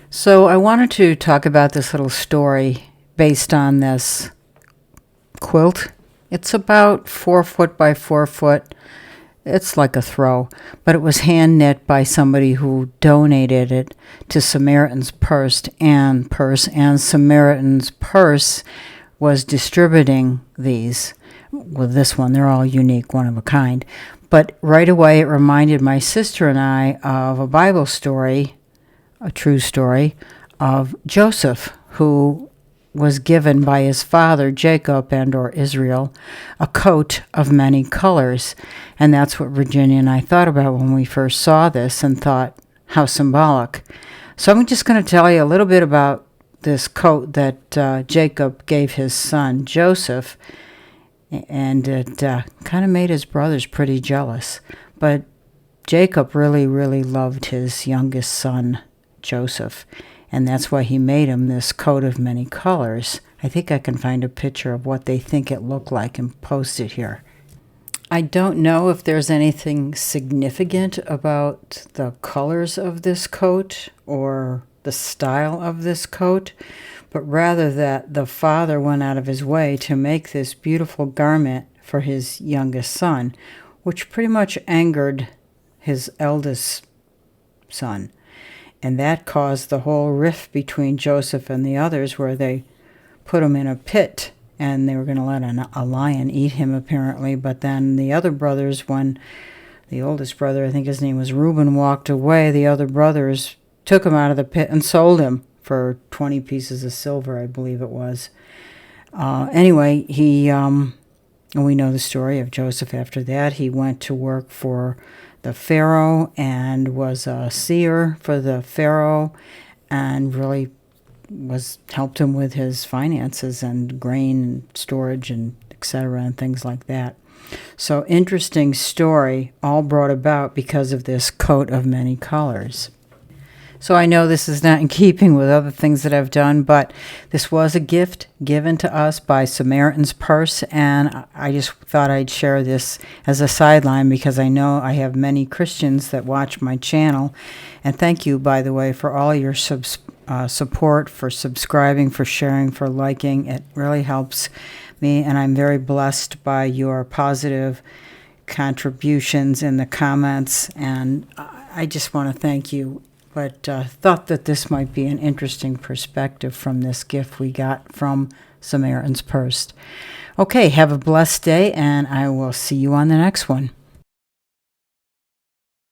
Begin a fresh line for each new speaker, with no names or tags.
So I wanted to talk about this little story based on this quilt. It's about 4 foot by 4 foot. It's like a throw, but it was hand knit by somebody who donated it to Samaritan's Purse, and Samaritan's Purse was distributing these. With this one, they're all unique, one of a kind. But right away, it reminded my sister and I of a Bible story, a true story, of Joseph, who was given by his father, Jacob and or Israel, a coat of many colors. And that's what Virginia and I thought about when we first saw this and thought, how symbolic. So I'm just going to tell you a little bit about this coat that Jacob gave his son, Joseph, and it kind of made his brothers pretty jealous. But Jacob really, really loved his youngest son, Joseph, and that's why he made him this coat of many colors. I think I can find a picture of what they think it looked like and post it here. I don't know if there's anything significant about the colors of this coat or the style of this coat, but rather that the father went out of his way to make this beautiful garment for his youngest son, which pretty much angered his eldest son. And that caused the whole rift between Joseph and the others, where they put him in a pit and they were going to let a lion eat him, apparently. But then the other brothers, when the oldest brother, I think his name was Reuben, walked away, the other brothers took him out of the pit and sold him for 20 pieces of silver, I believe it was. Anyway, and we know the story of Joseph after that. He went to work for the Pharaoh and was a seer for the Pharaoh, and really helped him with his finances and grain and storage and etc. and things like that. So interesting story, all brought about because of this coat of many colors. So I know this is not in keeping with other things that I've done, but this was a gift given to us by Samaritan's Purse, and I just thought I'd share this as a sideline because I know I have many Christians that watch my channel. And thank you, by the way, for all your support, for subscribing, for sharing, for liking. It really helps me, and I'm very blessed by your positive contributions in the comments, and I just want to thank you. But thought that this might be an interesting perspective from this gift we got from Samaritan's Purse. Okay, have a blessed day, and I will see you on the next one.